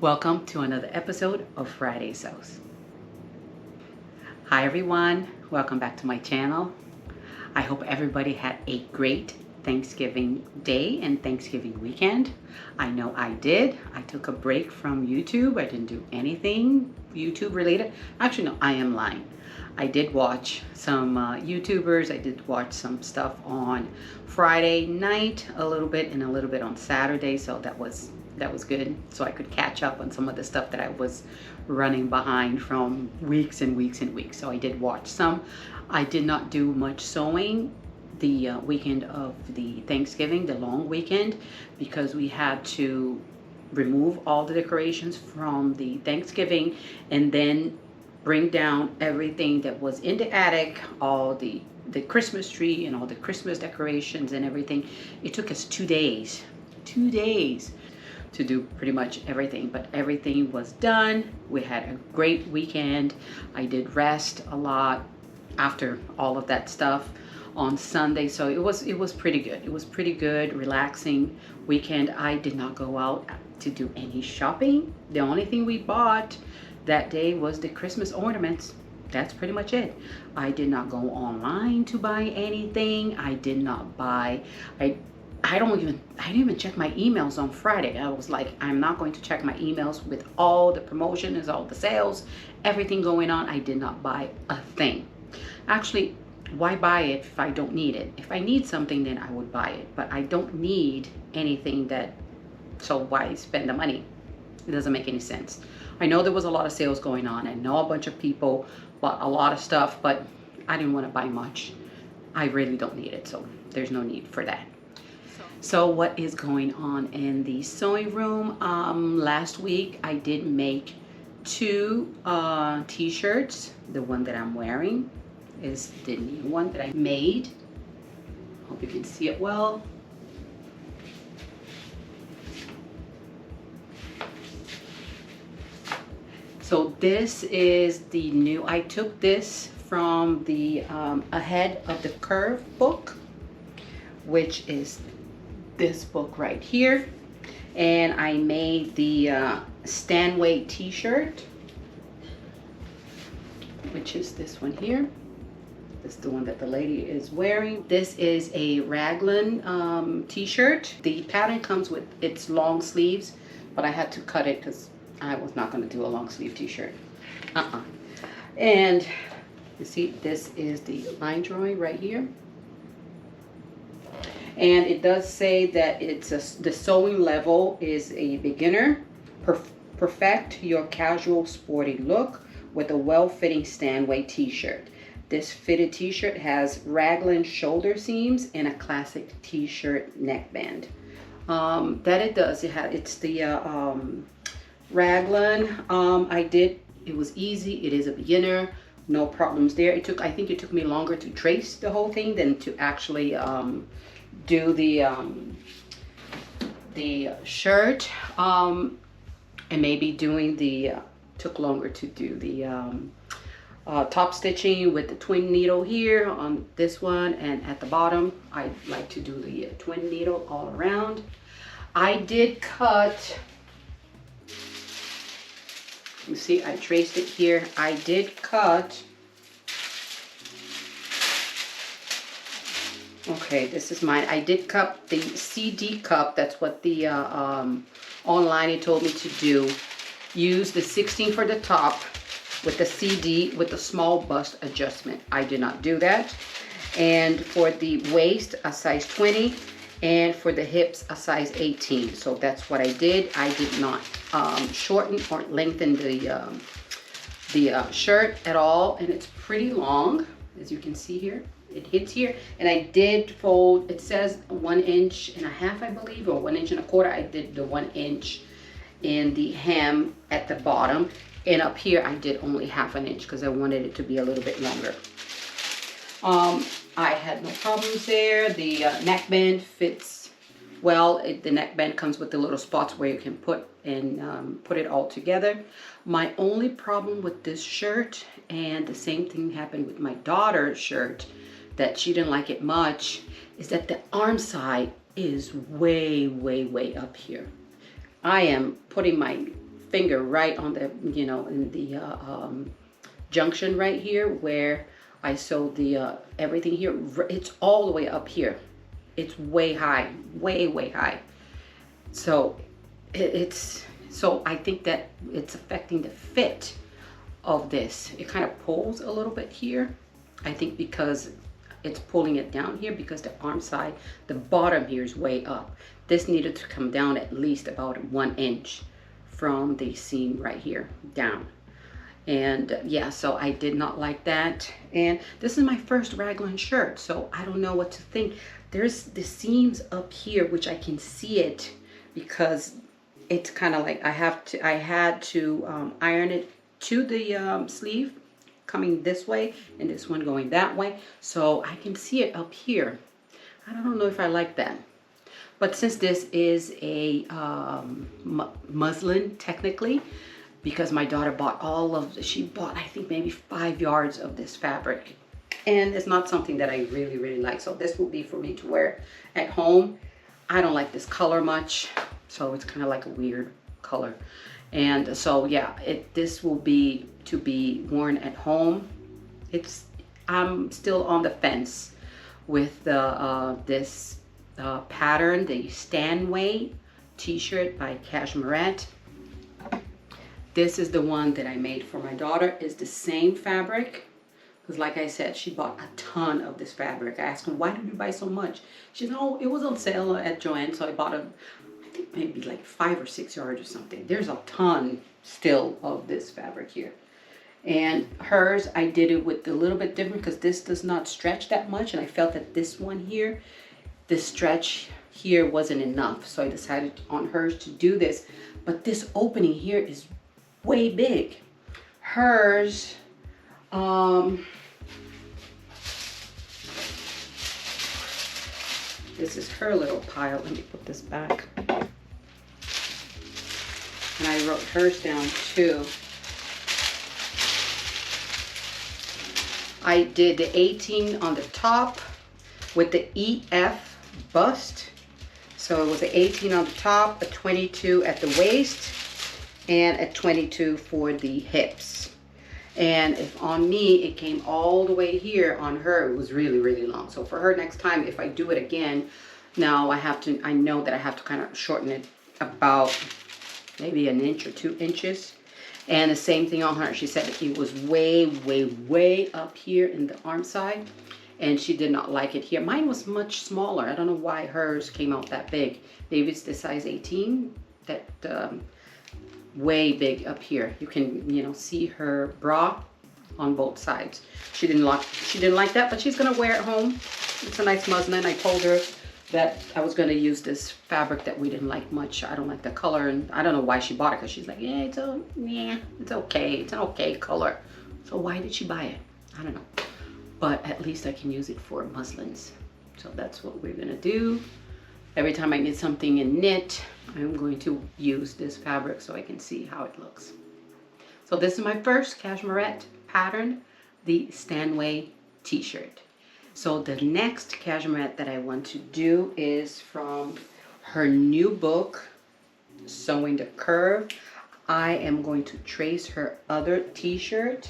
Welcome to another episode of Friday Sews. Hi everyone, welcome back to my channel. I hope everybody had a great Thanksgiving day and Thanksgiving weekend. I know I did. I took a break from YouTube. I didn't do anything YouTube related. Actually, no, I am lying. I did watch some YouTubers. I did watch some stuff on Friday night a little bit and a little bit on Saturday, so that was good, so I could catch up on some of the stuff that I was running behind from weeks and weeks and weeks. So I did watch some. I did not do much sewing the weekend of the Thanksgiving, the long weekend, because we had to remove all the decorations from the Thanksgiving and then bring down everything that was in the attic, all the Christmas tree and all the Christmas decorations and everything. It took us 2 days to do pretty much everything, but everything was done. We had a great weekend. I did rest a lot after all of that stuff on Sunday, so it was pretty good. It was pretty good, relaxing weekend. I did not go out to do any shopping. The only thing we bought that day was the Christmas ornaments. That's pretty much it. I did not go online to buy anything. I did not buy, I didn't even check my emails on Friday. I was like, I'm not going to check my emails with all the promotions, all the sales, everything going on. I did not buy a thing. Actually, why buy it if I don't need it? If I need something, then I would buy it, but I don't need anything so why spend the money? It doesn't make any sense. I know there was a lot of sales going on. I know a bunch of people bought a lot of stuff, but I didn't want to buy much. I really don't need it, so there's no need for that. So what is going on in the sewing room? Last week I did make 2 t-shirts. The one that I'm wearing is the new one that I made. Hope you can see it well. So this is the new, I took this from the Ahead of the Curve book, which is this book right here, and I made the Stanway T-shirt, which is this one here. This is the one that the lady is wearing. This is a raglan t-shirt. The pattern comes with its long sleeves, but I had to cut it because I was not going to do a long sleeve t-shirt. And you see, this is the line drawing right here. And it does say that the sewing level is a beginner. Perfect your casual sporty look with a well-fitting Stanway t-shirt. This fitted t-shirt has raglan shoulder seams and a classic t-shirt neckband. That it does. It's the raglan. It was easy. It is a beginner. No problems there. I think it took me longer to trace the whole thing than to actually do the shirt, and maybe took longer to do the top stitching with the twin needle here on this one, and at the bottom I like to do the twin needle all around. I did cut, you see I traced it here. I did cut, okay, this is mine. I did cut the CD cup. That's what the online it told me to do. Use the 16 for the top with the CD with the small bust adjustment. I did not do that. And for the waist, a size 20, and for the hips, a size 18. So that's what I did. I did not shorten or lengthen the shirt at all, and it's pretty long, as you can see here. It hits here, and I did fold. It says 1.5 inches, I believe, or 1 1/4 inches. I did the 1 inch in the hem at the bottom, and up here I did only 1/2 inch because I wanted it to be a little bit longer. I had no problems there. The neckband fits well. The neckband comes with the little spots where you can put it all together. My only problem with this shirt, and the same thing happened with my daughter's shirt, that she didn't like it much, is that the arm side is way up here. I am putting my finger right on the, you know, in the junction right here where I sewed the everything here. It's all the way up here. It's way high, way high. So so I think that it's affecting the fit of this. It kind of pulls a little bit here. I think because it's pulling it down here because the arm side, the bottom here is way up. This needed to come down at least about 1 inch from the seam right here down. And yeah, so I did not like that. And this is my first raglan shirt, so I don't know what to think. There's the seams up here, which I can see it because it's kind of like I had to iron it to the sleeve coming this way and this one going that way, so I can see it up here. I don't know if I like that, but since this is a muslin technically, because my daughter bought she bought I think maybe 5 yards of this fabric, and it's not something that I really like, so this will be for me to wear at home. I don't like this color much, so it's kind of like a weird color. And so yeah, this will be to be worn at home. I'm still on the fence with the this pattern, the Stanway T-shirt by Cashmerette. This is the one that I made for my daughter. It's the same fabric, because like I said, she bought a ton of this fabric. I asked her, why did you buy so much? She said, oh, it was on sale at Joann, so I bought I think maybe like 5 or 6 yards or something. There's a ton still of this fabric here. And hers, I did it with a little bit different because this does not stretch that much, and I felt that this one here, this stretch here wasn't enough, so I decided on hers to do this. But this opening here is way big. Hers, this is her little pile. Let me put this back. And I wrote hers down too. I did the 18 on the top with the EF bust. So it was an 18 on the top, a 22 at the waist, and a 22 for the hips. And if on me, it came all the way here. On her, it was really long. So for her, next time, if I do it again, now I know that I have to kind of shorten it about maybe 1 inch or 2 inches. And the same thing on her. She said it was way up here in the arm side, and she did not like it here. Mine was much smaller. I don't know why hers came out that big. Maybe it's the size 18, that way big up here. You can, you know, see her bra on both sides. She didn't like that, but she's gonna wear it home. It's a nice muslin. I told her that I was going to use this fabric that we didn't like much. I don't like the color, and I don't know why she bought it, because she's like, yeah, it's okay. It's an okay color. So why did she buy it? I don't know. But at least I can use it for muslins. So that's what we're going to do. Every time I get something in knit, I'm going to use this fabric so I can see how it looks. So this is my first Cashmerette pattern, the Stanway T-shirt. So the next Cashmerette that I want to do is from her new book, Sewing the Curve. I am going to trace her other T-shirt,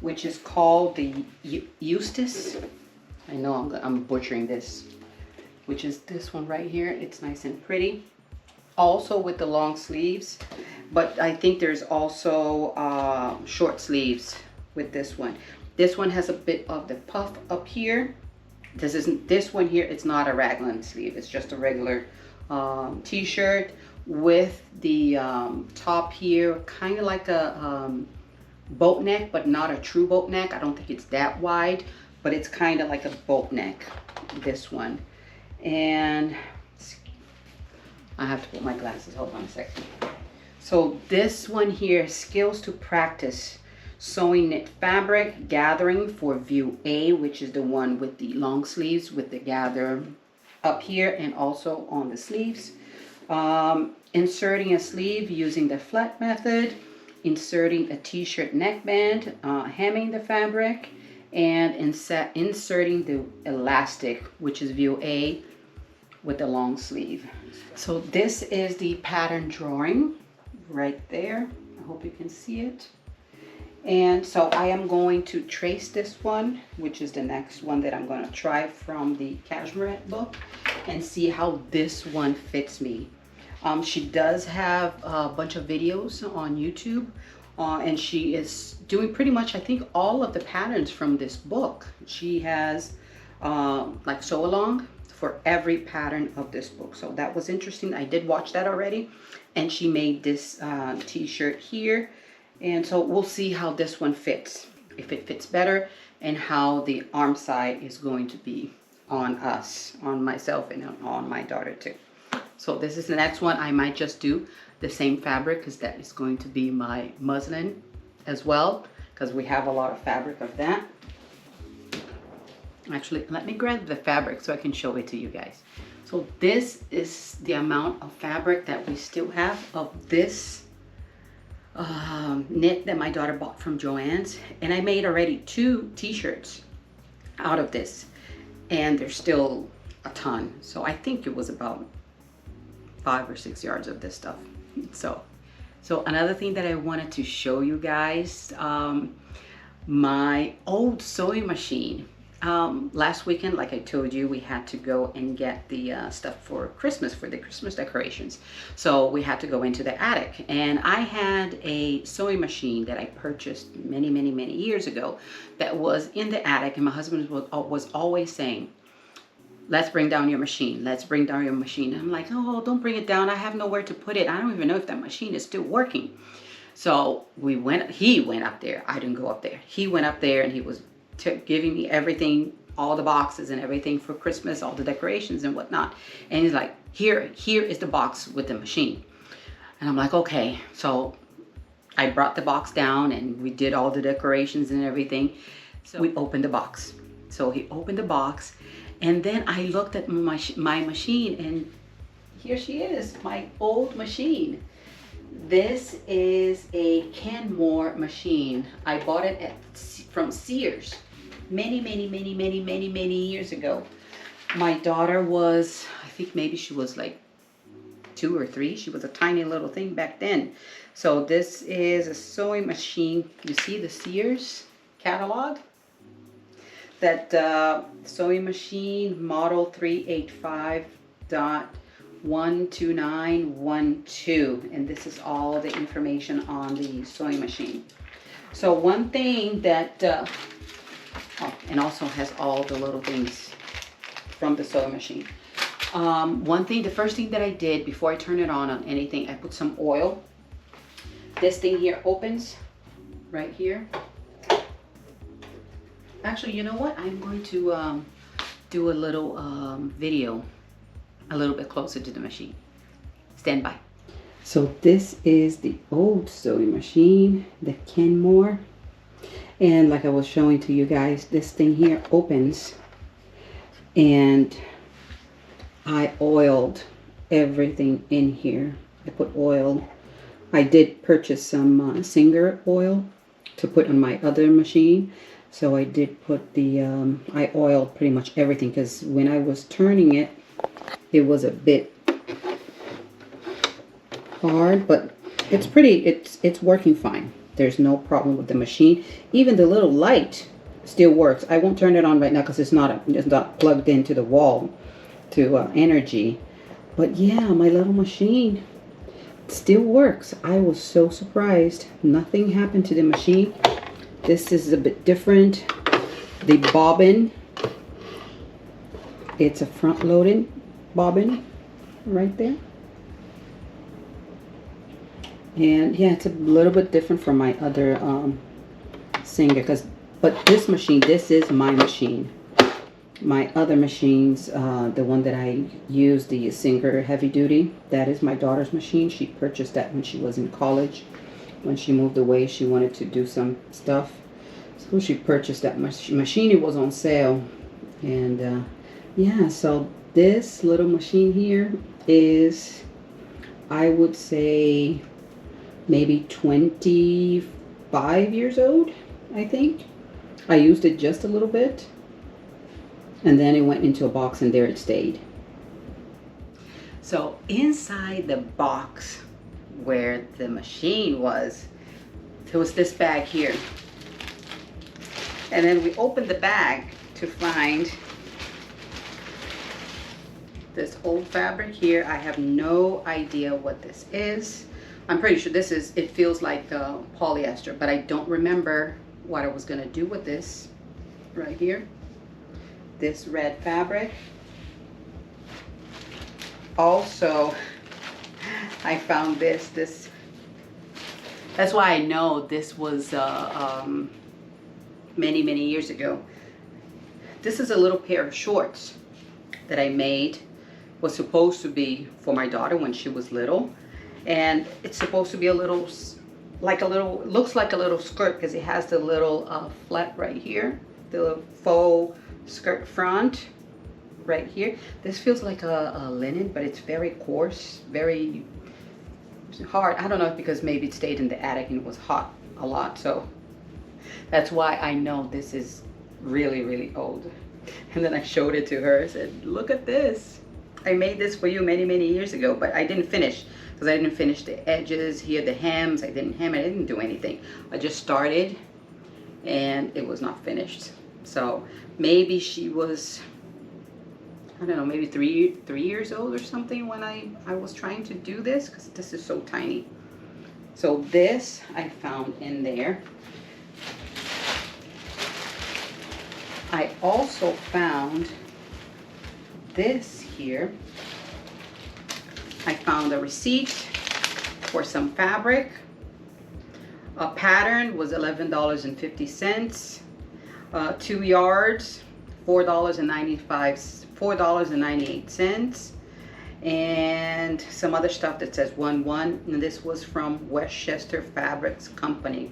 which is called the Eustace. I know I'm butchering this, which is this one right here. It's nice and pretty. Also with the long sleeves, but I think there's also short sleeves with this one. This one has a bit of the puff up here. This one here, it's not a raglan sleeve. It's just a regular T-shirt with the top here, kind of like a boat neck, but not a true boat neck. I don't think it's that wide, but it's kind of like a boat neck, this one. And I have to put my glasses, hold on a second. So this one here, Skills to Practice. Sewing knit fabric, gathering for view A, which is the one with the long sleeves with the gather up here and also on the sleeves. Inserting a sleeve using the flat method, inserting a T-shirt neckband, hemming the fabric, and inserting the elastic, which is view A with the long sleeve. So this is the pattern drawing right there. I hope you can see it. And so I am going to trace this one, which is the next one that I'm going to try from the Cashmerette book, and see how this one fits me. She does have a bunch of videos on YouTube, and she is doing pretty much, I think, all of the patterns from this book. She has like sew along for every pattern of this book. So that was interesting. I did watch that already. And she made this t-shirt here. And so we'll see how this one fits, if it fits better, and how the arm side is going to be on us, on myself, and on my daughter too. So this is the next one. I might just do the same fabric, because that is going to be my muslin as well, because we have a lot of fabric of that. Actually, let me grab the fabric so I can show it to you guys. So this is the amount of fabric that we still have of this knit that my daughter bought from Joann's, and I made already 2 t-shirts out of this, and there's still a ton. So I think it was about 5 or 6 yards of this stuff. So another thing that I wanted to show you guys, my old sewing machine. Last weekend, like I told you, we had to go and get the stuff for Christmas, for the Christmas decorations. So we had to go into the attic, and I had a sewing machine that I purchased many years ago that was in the attic, and my husband was always saying, let's bring down your machine. Let's bring down your machine. And I'm like, oh, don't bring it down. I have nowhere to put it. I don't even know if that machine is still working. So he went up there. I didn't go up there. He went up there, and he was giving me everything, all the boxes and everything for Christmas, all the decorations and whatnot. And he's like, here is the box with the machine. And I'm like, okay. So I brought the box down, and we did all the decorations and everything. So we opened the box. So he opened the box, and then I looked at my machine, and here she is, my old machine. This is a Kenmore machine. I bought it from Sears many years ago. My daughter was, I think maybe she was like 2 or 3. She was a tiny little thing back then. So this is a sewing machine. You see the Sears catalog? That sewing machine, model 385.12912, and this is all the information on the sewing machine. So one thing that, and also has all the little things from the sewing machine. The first thing that I did before I turn it on anything, I put some oil. This thing here opens right here. Actually, you know what? I'm going to do a little video a little bit closer to the machine. Stand by. So this is the old sewing machine, the Kenmore. And like I was showing to you guys, this thing here opens, and I oiled everything in here. I put oil. I did purchase some Singer oil to put on my other machine. So I did put the, I oiled pretty much everything, because when I was turning it, it was a bit hard, but it's pretty, it's working fine. There's no problem with the machine. Even the little light still works. I won't turn it on right now because it's not plugged into the wall to energy. But yeah, my little machine still works. I was so surprised. Nothing happened to the machine. This is a bit different. The bobbin, it's a front-loaded bobbin right there. And yeah, it's a little bit different from my other Singer, but this machine, this is my machine. My other machines, the one that I use, the Singer Heavy Duty, that is my daughter's machine. She purchased that when she was in college. When she moved away, she wanted to do some stuff, so she purchased that machine. It was on sale, and yeah, so this little machine here is, I would say, maybe 25 years old, I think. I used it just a little bit, and then it went into a box, and there it stayed. So inside the box, where the machine was. It was this bag here. And then we opened the bag to find this old fabric here. I have no idea what this is. I'm pretty sure this is, it feels like polyester, but I don't remember what I was gonna do with this right here. This red fabric. Also, I found this. That's why I know this was many, many years ago. This is a little pair of shorts that I made. Was supposed to be for my daughter when she was little. And it's supposed to be a little, looks like a little skirt because it has the little flap right here. The little faux skirt front right here. This feels like a linen, but it's very coarse, very hard. I don't know if because maybe it stayed in the attic and it was hot a lot, so that's why I know this is really, really old. And then I showed it to her. I said, look at this. I made this for you many, many years ago, but I didn't finish because I didn't finish the edges here, the hems. I didn't hem it. I didn't do anything. I just started and it was not finished. So maybe she was, I don't know, maybe three years old or something when I was trying to do this, because this is so tiny. So this I found in there. I also found this here. I found a receipt for some fabric. A pattern was $11.50. 2 yards, $4.98, and some other stuff that says 1-1, and this was from Westchester Fabrics Company,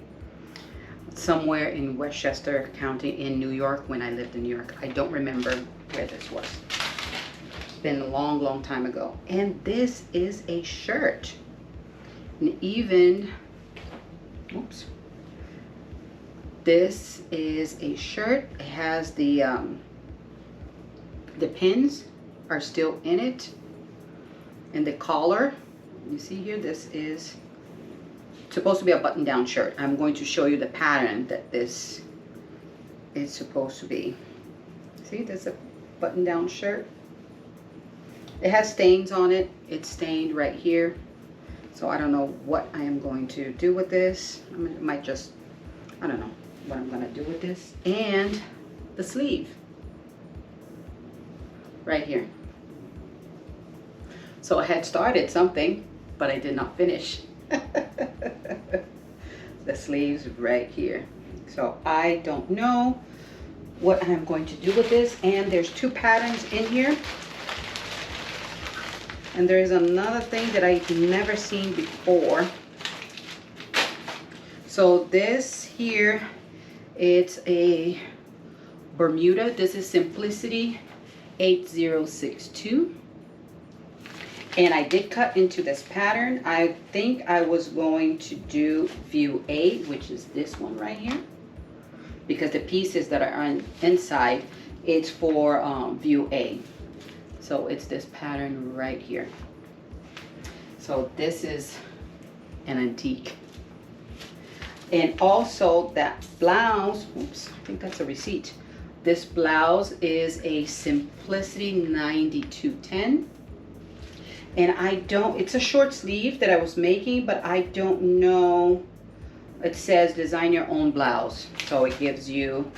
somewhere in Westchester County in New York when I lived in New York. I don't remember where this was. It's been a long, long time ago. And this is a shirt, and even, oops. This is a shirt. It has the pins are still in it, and the collar. You see here, this is supposed to be a button-down shirt. I'm going to show you the pattern that this is supposed to be. See, there's a button-down shirt. It has stains on it. It's stained right here. So I don't know what I am going to do with this. I mean, it might just, I don't know what I'm gonna do with this. And the sleeve right here. So I had started something, but I did not finish. The sleeves right here. So I don't know what I'm going to do with this. And there's 2 patterns in here. And there is another thing that I've never seen before. So this here, it's a Bermuda. This is Simplicity 8062. And I did cut into this pattern. I think I was going to do view A, which is this one right here, because the pieces that are on inside, it's for view A. So it's this pattern right here. So this is an antique. And also that blouse, oops, I think that's a receipt. This blouse is a Simplicity 9210. And I don't, it's a short sleeve that I was making, but I don't know. It says design your own blouse. So it gives you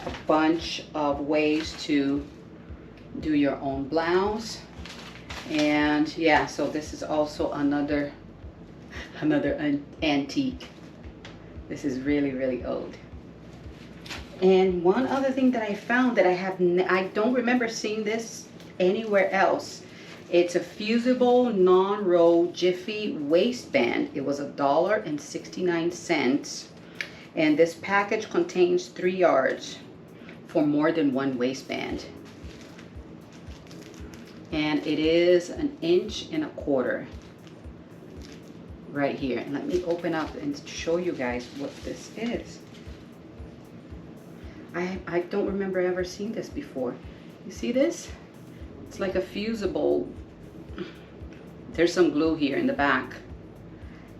a bunch of ways to do your own blouse. And yeah, so this is also another antique. This is really, really old. And one other thing that I found that I don't remember seeing this anywhere else. It's a fusible non-roll jiffy waistband. It was $1.69. And this package contains 3 yards for more than 1 waistband. And it is 1 1/4 inches right here. And let me open up and show you guys what this is. I don't remember ever seeing this before. You see this? It's like a fusible. There's some glue here in the back.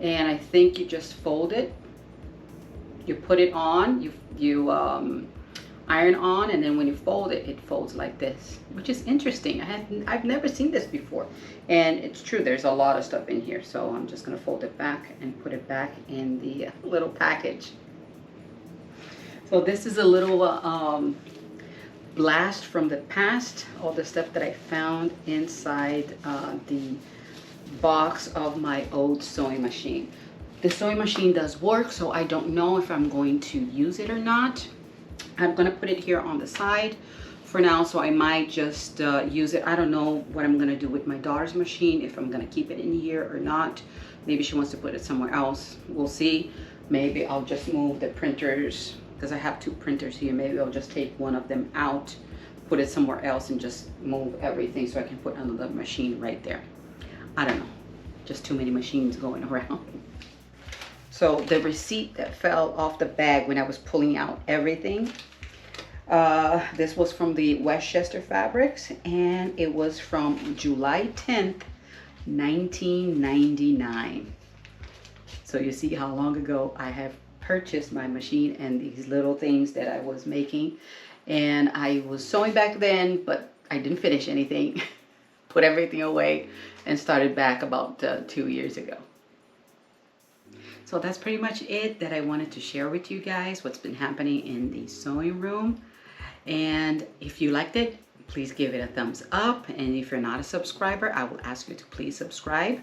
and I think you just fold it. You put it on, you iron on, and then when you fold it, it folds like this, which is interesting. I've never seen this before, and it's true, there's a lot of stuff in here. So I'm just gonna fold it back and put it back in the little package. So this is a little blast from the past, all the stuff that I found inside the box of my old sewing machine. The sewing machine does work, so I don't know if I'm going to use it or not. I'm gonna put it here on the side for now, so I might just use it. I don't know what I'm gonna do with my daughter's machine, if I'm gonna keep it in here or not. Maybe she wants to put it somewhere else. We'll see. Maybe I'll just move the printers, because I have 2 printers here. Maybe I'll just take one of them out, put it somewhere else, and just move everything so I can put another machine right there. I don't know. Just too many machines going around. So the receipt that fell off the bag when I was pulling out everything, this was from the Westchester Fabrics, and it was from July 10th, 1999. So you see how long ago I have purchased my machine and these little things that I was making. And I was sewing back then, but I didn't finish anything. Put everything away and started back about 2 years ago. So that's pretty much it that I wanted to share with you guys, what's been happening in the sewing room. And if you liked it, please give it a thumbs up. And if you're not a subscriber, I will ask you to please subscribe.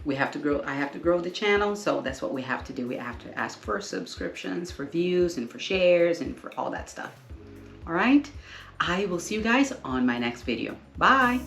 I have to grow the channel, so that's what we have to do. We have to ask for subscriptions, for views, and for shares, and for all that stuff. All right, I will see you guys on my next video. Bye.